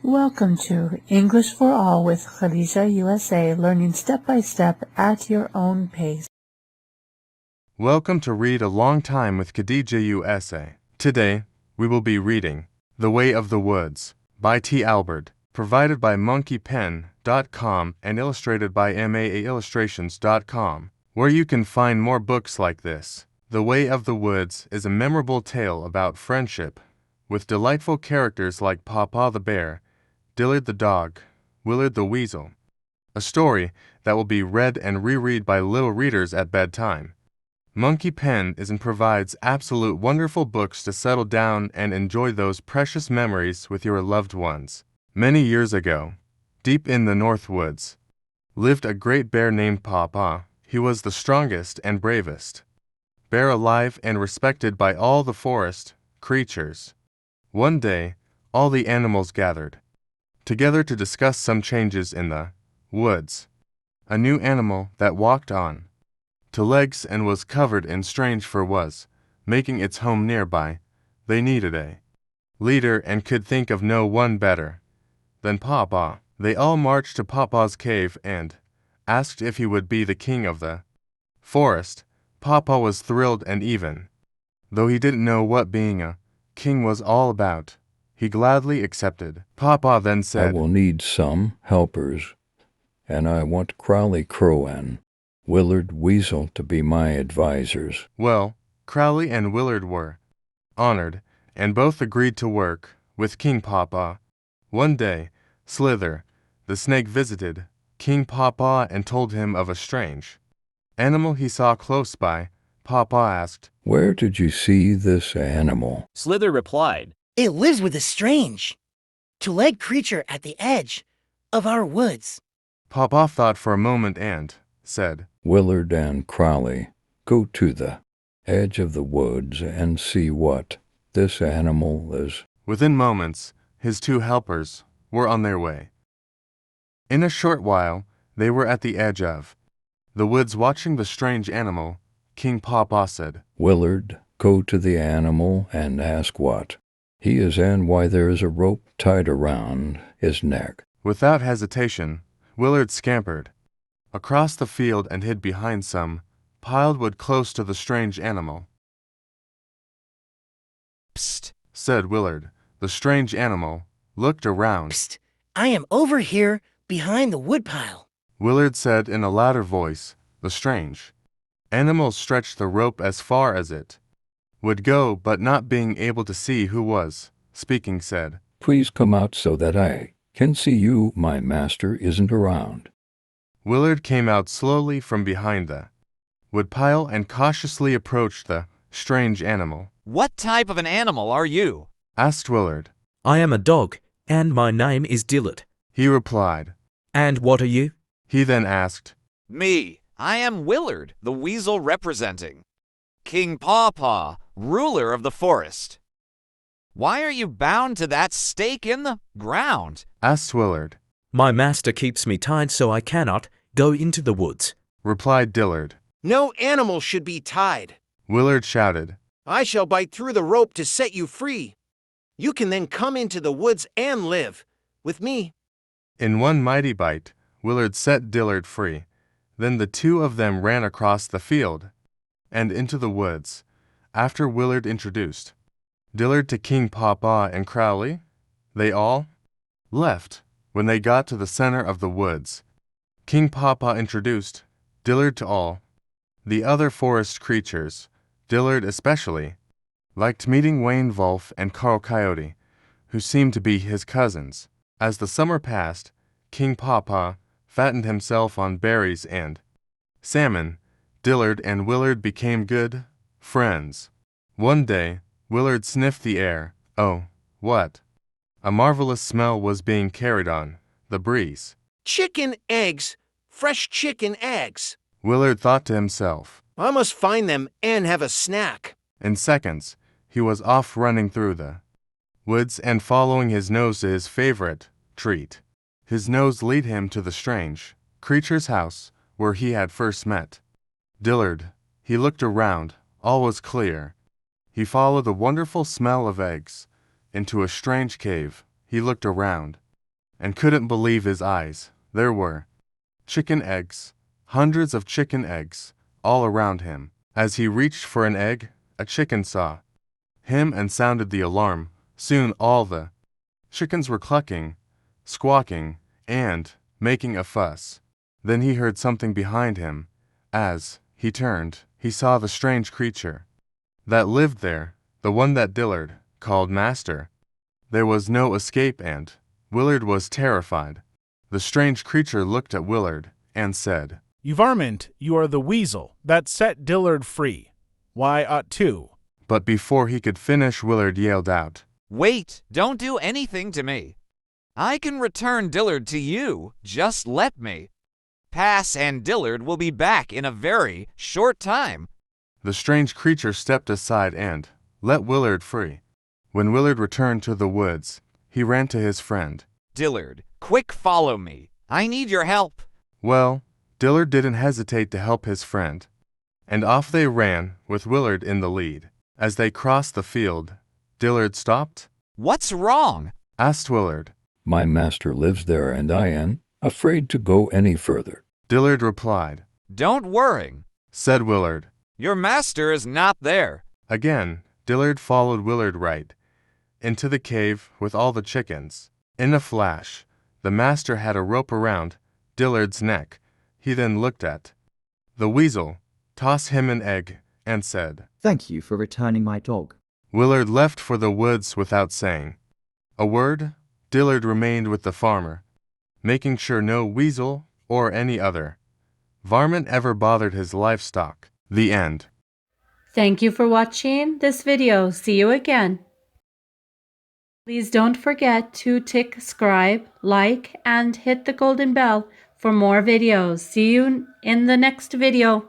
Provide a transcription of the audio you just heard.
Welcome to English for All with Khadija USA, learning step by step at your own pace. Welcome to Read a Long Time with Khadija USA. Today, we will be reading The Way of the Woods by T. Albert, provided by monkeypen.com and illustrated by maaillustrations.com, where you can find more books like this. The Way of the Woods is a memorable tale about friendship, with delightful characters like Pawpaw the bear, Dillard the dog, Willard the weasel. A story that will be read and reread by little readers at bedtime. Monkey Pen is and provides absolute wonderful books to settle down and enjoy those precious memories with your loved ones. Many years ago, deep in the North Woods, lived a great bear named Pawpaw. He was the strongest and bravest bear alive and respected by all the forest creatures. One day, all the animals gathered together to discuss some changes in the woods. A new animal that walked on two legs and was covered in strange fur was making its home nearby. They needed a leader and could think of no one better than Pawpaw. They all marched to Pawpaw's cave and asked if he would be the king of the forest. Pawpaw was thrilled, and even though he didn't know what being a king was all about, he gladly accepted. Pawpaw then said, I will need some helpers, and I want Crowley Crow and Willard Weasel to be my advisors. Well, Crowley and Willard were honored, and both agreed to work with King Pawpaw. One day, Slither, the snake, visited King Pawpaw and told him of a strange animal he saw close by. Pawpaw asked, Where did you see this animal? Slither replied, It lives with a strange, two-legged creature at the edge of our woods. Pawpaw thought for a moment and said, Willard and Crowley, go to the edge of the woods and see what this animal is. Within moments, his two helpers were on their way. In a short while, they were at the edge of the woods watching the strange animal. King Pawpaw said, Willard, go to the animal and ask what he is and why there is a rope tied around his neck. Without hesitation, Willard scampered across the field and hid behind some piled wood close to the strange animal. Psst, said Willard. The strange animal looked around. Psst, I am over here behind the woodpile. Willard said in a louder voice. The strange animal stretched the rope as far as it would go, but not being able to see who was speaking, said, Please come out so that I can see you. My master isn't around. Willard came out slowly from behind the woodpile and cautiously approached the strange animal. what type of an animal are you? Asked Willard. I am a dog, and my name is Dillard. He replied. And what are you? He then asked, Me. I am Willard, the weasel representing King Pawpaw, ruler of the forest. Why are you bound to that stake in the ground? Asked Willard. My master keeps me tied so I cannot go into the woods. Replied Dillard. No animal should be tied. Willard shouted. I shall bite through the rope to set you free. You can then come into the woods and live with me. In one mighty bite, Willard set Dillard free. Then the two of them ran across the field and into the woods. After Willard introduced Dillard to King Pawpaw and Crowley, they all left. When they got to the center of the woods, King Pawpaw introduced Dillard to all the other forest creatures. Dillard especially liked meeting Wayne Wolf and Carl Coyote, who seemed to be his cousins. As the summer passed, King Pawpaw fattened himself on berries and salmon. Dillard and Willard became good friends. One day, Willard sniffed the air. Oh, what a marvelous smell was being carried on the breeze. Chicken eggs, fresh chicken eggs. Willard thought to himself. I must find them and have a snack. In seconds, he was off running through the woods and following his nose to his favorite treat. His nose led him to the strange creature's house where he had first met Dillard. He looked around. All was clear. He followed the wonderful smell of eggs into a strange cave. He looked around. and couldn't believe his eyes. There were chicken eggs, hundreds of chicken eggs, all around him. As he reached for an egg, a chicken saw him and sounded the alarm. Soon all the chickens were clucking, squawking, and making a fuss. Then he heard something behind him. As he turned, he saw the strange creature that lived there, the one that Dillard called master. There was no escape, and Willard was terrified. The strange creature looked at Willard and said, "You varmint, you are the weasel that set Dillard free. Why ought to?" But before he could finish, Willard yelled out, Wait, don't do anything to me. I can return Dillard to you, just let me. Pass and Dillard will be back in a very short time. The strange creature stepped aside and let Willard free. When Willard returned to the woods, he ran to his friend. Dillard, quick follow me. I need your help. Well, Dillard didn't hesitate to help his friend, and off they ran with Willard in the lead. As they crossed the field, Dillard stopped. What's wrong? Asked Willard. My master lives there, and I am afraid to go any further. Dillard replied. Don't worry, Said Willard. your master is not there. Again, Dillard followed Willard right into the cave with all the chickens. In a flash, the master had a rope around Dillard's neck. He then looked at the weasel, tossed him an egg, and said, Thank you for returning my dog. Willard left for the woods without saying a word. Dillard remained with the farmer, making sure no weasel or any other varmint ever bothered his livestock. The end. Thank you for watching this video. See you again. Please don't forget to tick subscribe, like, and hit the golden bell for more videos. See you in the next video.